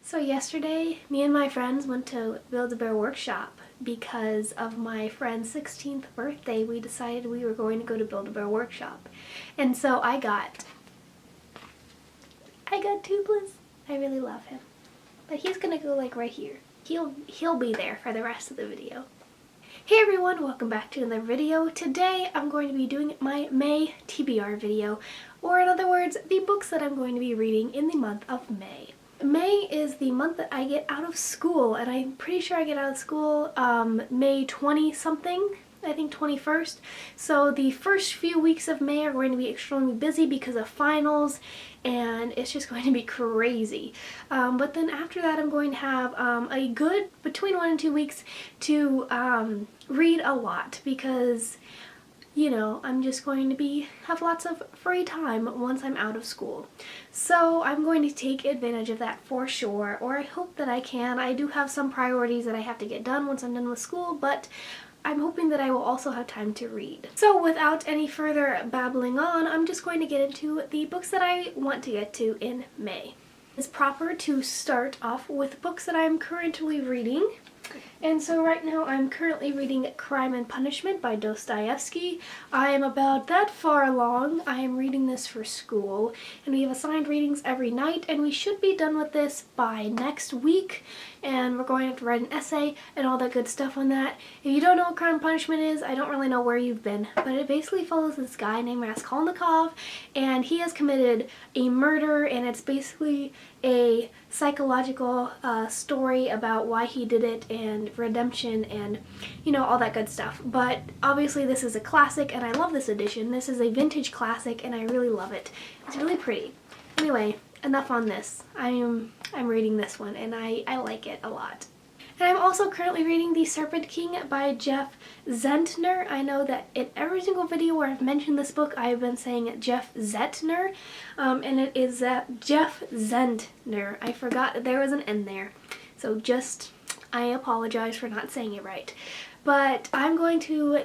So yesterday, me and my friends went to Build-A-Bear Workshop. Because of my friend's 16th birthday, we decided we were going to go to Build-A-Bear Workshop. And so I got Toothless. I really love him. But he's gonna go like right here. He'll be there for the rest of the video. Hey everyone, welcome back to another video. Today I'm going to be doing my May TBR video, or in other words, the books that I'm going to be reading in the month of May. May is the month that I get out of school, and I'm pretty sure I get out of school May 20 something, I think 21st. So the first few weeks of May are going to be extremely busy because of finals, and it's just going to be crazy. But then after that I'm going to have a good between 1 and 2 weeks to read a lot, because you know, I'm just going to have lots of free time once I'm out of school. So I'm going to take advantage of that for sure, or I hope that I can. I do have some priorities that I have to get done once I'm done with school, but I'm hoping that I will also have time to read. So without any further babbling on, I'm just going to get into the books that I want to get to in May. It's proper to start off with books that I'm currently reading. And so right now I'm currently reading Crime and Punishment by Dostoevsky. I am about that far along. I am reading this for school, and we have assigned readings every night, and we should be done with this by next week, and we're going to have to write an essay and all that good stuff on that. If you don't know what Crime and Punishment is, I don't really know where you've been, but it basically follows this guy named Raskolnikov, and he has committed a murder, and it's basically a psychological story about why he did it and redemption and, you know, all that good stuff. But obviously this is a classic, and I love this edition. This is a vintage classic, and I really love it. It's really pretty. Anyway, enough on this. I'm reading this one, and I like it a lot. And I'm also currently reading The Serpent King by Jeff Zentner. I know that in every single video where I've mentioned this book, I've been saying Jeff Zentner, and it is Jeff Zentner. I forgot that there was an N there. So I apologize for not saying it right. But I'm going to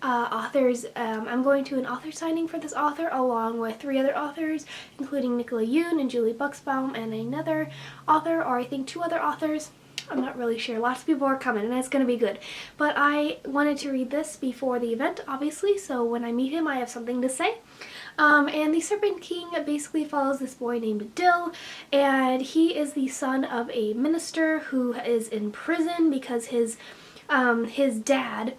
I'm going to an author signing for this author along with 3 other authors, including Nicola Yoon and Julie Buxbaum and another author, or I think 2 other authors. I'm not really sure. Lots of people are coming, and it's going to be good. But I wanted to read this before the event, obviously, so when I meet him I have something to say. And The Serpent King basically follows this boy named Dill, and he is the son of a minister who is in prison because his dad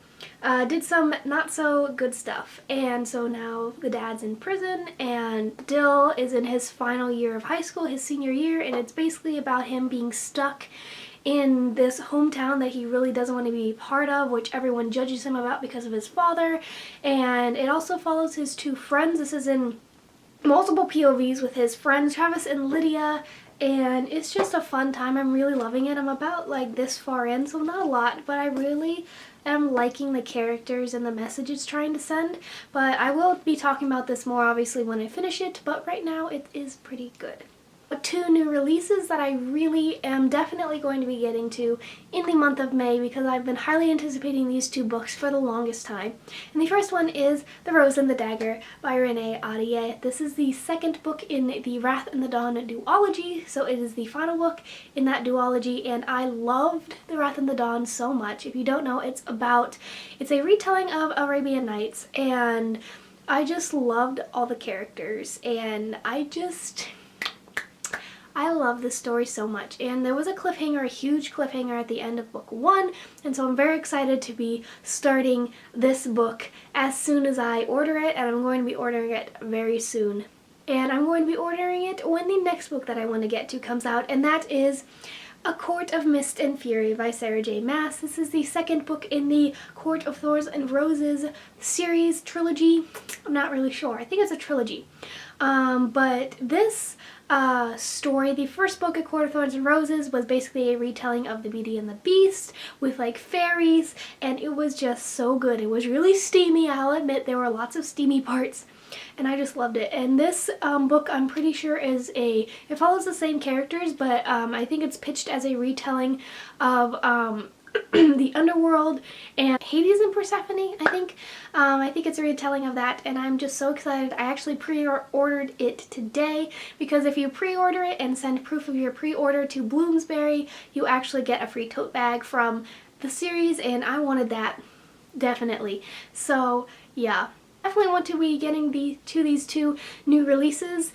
did some not so good stuff, and so now the dad's in prison, and Dill is in his final year of high school, his senior year, and it's basically about him being stuck in this hometown that he really doesn't want to be part of, which everyone judges him about because of his father. And it also follows his 2 friends. This is in multiple POVs with his friends Travis and Lydia, and it's just a fun time. I'm really loving it. I'm about like this far in, so not a lot, but I really am liking the characters and the message it's trying to send. But I will be talking about this more obviously when I finish it, but right now it is pretty good. 2 new releases that I really am definitely going to be getting to in the month of May, because I've been highly anticipating these 2 books for the longest time. And the first one is The Rose and the Dagger by Renee Ahdieh. This is the 2nd book in the Wrath and the Dawn duology, so it is the final book in that duology, and I loved The Wrath and the Dawn so much. If you don't know, it's a retelling of Arabian Nights, and I just loved all the characters, and I love this story so much. And there was a cliffhanger, a huge cliffhanger at the end of book 1, and so I'm very excited to be starting this book as soon as I order it, and I'm going to be ordering it very soon. And I'm going to be ordering it when the next book that I want to get to comes out, and that is A Court of Mist and Fury by Sarah J. Maas. This is the 2nd book in the Court of Thorns and Roses series trilogy. I'm not really sure. I think it's a trilogy. But this story, the first book, A Court of Thorns and Roses, was basically a retelling of The Beauty and the Beast with like fairies, and it was just so good. It was really steamy, I'll admit. There were lots of steamy parts, and I just loved it. And this book, I'm pretty sure it follows the same characters, but I think it's pitched as a retelling of the underworld and Hades and Persephone, I think. I think it's a retelling of that, and I'm just so excited. I actually pre-ordered it today because if you pre-order it and send proof of your pre-order to Bloomsbury, you actually get a free tote bag from the series, and I wanted that definitely. So yeah, definitely want to be getting these two new releases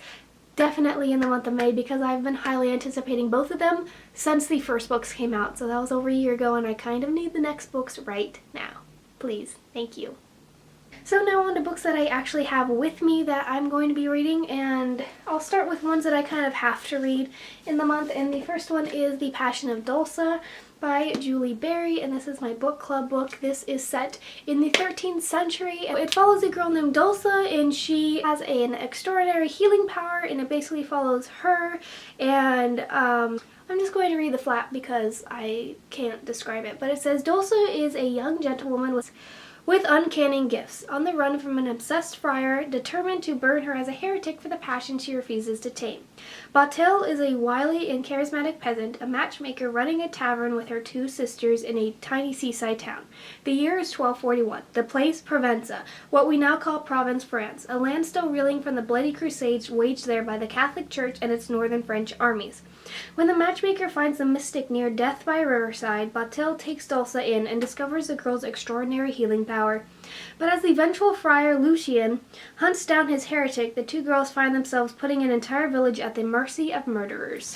definitely in the month of May because I've been highly anticipating both of them since the first books came out. So that was over a year ago, and I kind of need the next books right now. Please, thank you. So now on to books that I actually have with me that I'm going to be reading, and I'll start with ones that I kind of have to read in the month, and the first one is The Passion of Dulce by Julie Berry, and this is my book club book. This is set in the 13th century. It follows a girl named Dulce, and she has an extraordinary healing power, and it basically follows her, and I'm just going to read the flap because I can't describe it, but it says, Dulce is a young gentlewoman with uncanny gifts, on the run from an obsessed friar determined to burn her as a heretic for the passion she refuses to tame. Batil is a wily and charismatic peasant, a matchmaker running a tavern with her two sisters in a tiny seaside town. The year is 1241. The place, Provenza, what we now call Provence, France, a land still reeling from the bloody crusades waged there by the Catholic Church and its northern French armies. When the matchmaker finds the mystic near death by a riverside, Batil takes Dulce in and discovers the girl's extraordinary healing power. But as the vengeful friar Lucien hunts down his heretic, the two girls find themselves putting an entire village at the mercy of murderers.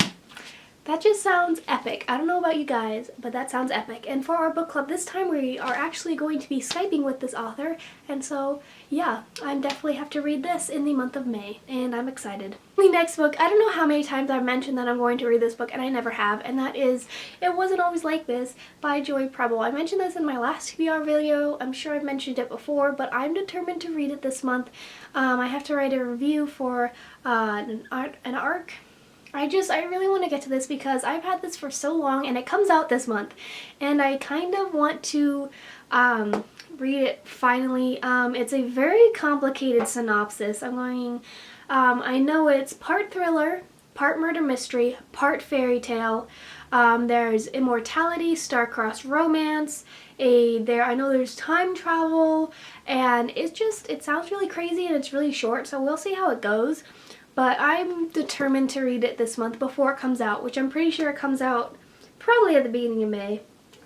That just sounds epic. I don't know about you guys, but that sounds epic. And for our book club this time, we are actually going to be Skyping with this author. And so, yeah, I definitely have to read this in the month of May, and I'm excited. The next book, I don't know how many times I've mentioned that I'm going to read this book, and I never have, and that is It Wasn't Always Like This by Joy Preble. I mentioned this in my last TBR video. I'm sure I've mentioned it before, but I'm determined to read it this month. I have to write a review for an arc. I really want to get to this because I've had this for so long, and it comes out this month, and I kind of want to read it finally. It's a very complicated synopsis. I know it's part thriller, part murder mystery, part fairy tale. There's immortality, star-crossed romance, I know there's time travel, and it sounds really crazy, and it's really short, so we'll see how it goes. But I'm determined to read it this month before it comes out, which I'm pretty sure it comes out probably at the beginning of May.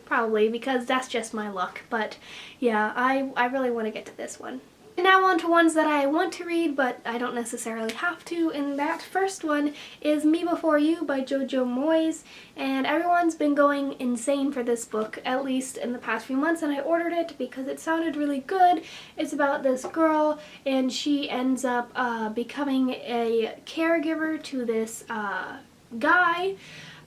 Probably, because that's just my luck. But yeah, I really want to get to this one. And now on to ones that I want to read, but I don't necessarily have to. And that first one is Me Before You by Jojo Moyes. And everyone's been going insane for this book, at least in the past few months, and I ordered it because it sounded really good. It's about this girl, and she ends up becoming a caregiver to this guy.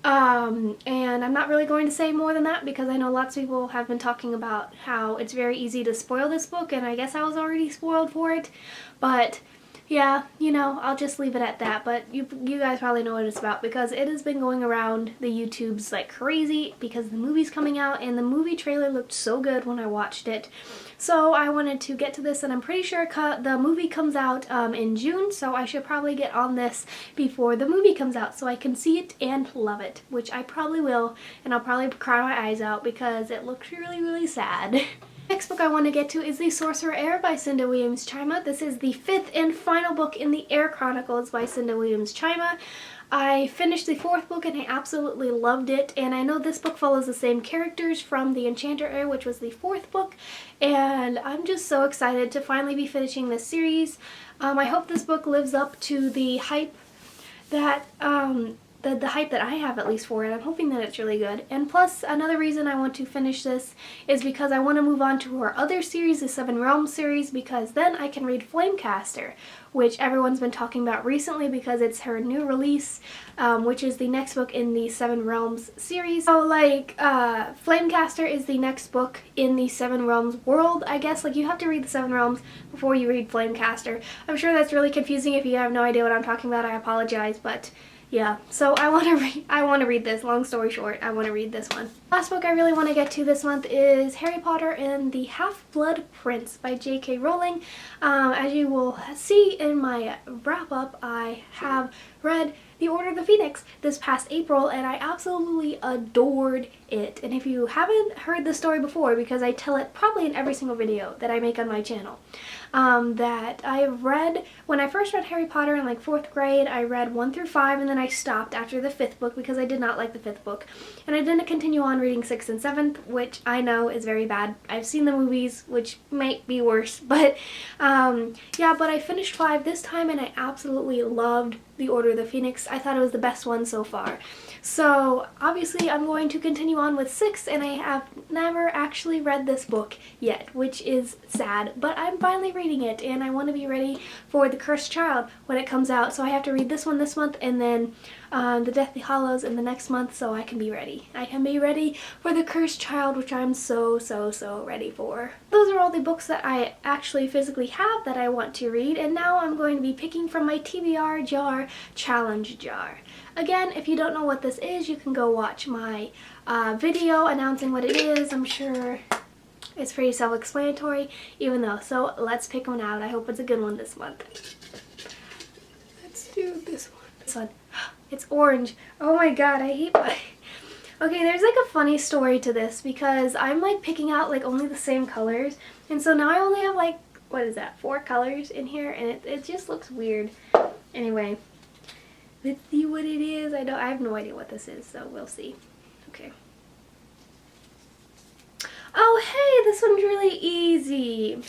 And I'm not really going to say more than that because I know lots of people have been talking about how it's very easy to spoil this book, and I guess I was already spoiled for it, but yeah, I'll just leave it at that. But you guys probably know what it's about because it has been going around the YouTubes like crazy because the movie's coming out, and the movie trailer looked so good when I watched it. So I wanted to get to this, and I'm pretty sure the movie comes out in June, so I should probably get on this before the movie comes out so I can see it and love it, which I probably will, and I'll probably cry my eyes out because it looks really, really sad. Next book I want to get to is The Sorcerers Air by Cinda Williams-Chima. This is the 5th and final book in the Air Chronicles by Cinda Williams-Chima. I finished the 4th book and I absolutely loved it, and I know this book follows the same characters from The Enchanter Air, which was the 4th book, and I'm just so excited to finally be finishing this series. I hope this book lives up to the hype that the hype that I have, at least, for it. I'm hoping that it's really good. And plus, another reason I want to finish this is because I want to move on to her other series, the Seven Realms series, because then I can read Flamecaster, which everyone's been talking about recently because it's her new release, which is the next book in the Seven Realms series. So, Flamecaster is the next book in the Seven Realms world, I guess. You have to read the Seven Realms before you read Flamecaster. I'm sure that's really confusing. If you have no idea what I'm talking about, I apologize, but yeah, so I want to read this. Long story short, I want to read this one. Last book I really want to get to this month is Harry Potter and the Half-Blood Prince by J.K. Rowling. As you will see in my wrap-up, I have read The Order of the Phoenix this past April, and I absolutely adored it. And if you haven't heard the story before, because I tell it probably in every single video that I make on my channel, that I read, when I first read Harry Potter in like 4th grade, I read 1 through 5, and then I stopped after the 5th book because I did not like the 5th book. And I didn't continue on reading 6th and 7th, which I know is very bad. I've seen the movies, which might be worse, but yeah, but I finished 5 this time and I absolutely loved The Order of the Phoenix. I thought it was the best one so far. So obviously I'm going to continue on with 6, and I have never actually read this book yet, which is sad, but I'm finally reading it and I want to be ready for The Cursed Child when it comes out. So I have to read this one this month, and then The Deathly Hallows in the next month, so I can be ready. I can be ready for The Cursed Child, which I'm so ready for. Those are all the books that I actually physically have that I want to read, and now I'm going to be picking from my TBR jar challenge jar. Again, if you don't know what this is, you can go watch my video announcing what it is. I'm sure it's pretty self-explanatory, even though. So let's pick one out. I hope it's a good one this month. Let's do this one. This one. It's orange. Oh my god, I hate my... Okay, there's like a funny story to this because I'm like picking out like only the same colors, and so now I only have like, what is that, 4 colors in here, and it just looks weird. Anyway, let's see what it is. I have no idea what this is, so we'll see. Okay. Oh hey, this one's really easy.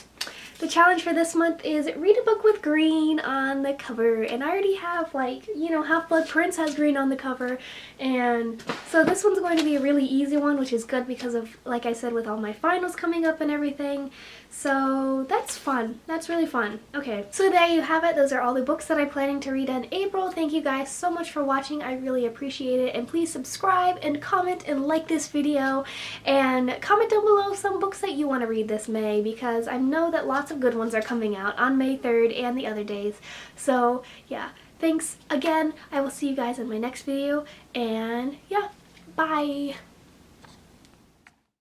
The challenge for this month is read a book with green on the cover, and I already have, like, you know, HalfBlood Prince has green on the cover, and so this one's going to be a really easy one, which is good because of, like I said, with all my finals coming up and everything. So that's fun. That's really fun. Okay, so there you have it. Those are all the books that I'm planning to read in April. Thank you guys so much for watching. I really appreciate it, and please subscribe and comment and like this video, and comment down below some books that you want to read this May, because I know that lots of good ones are coming out on May 3rd and the other days. So yeah, thanks again. I will see you guys in my next video, and yeah, bye.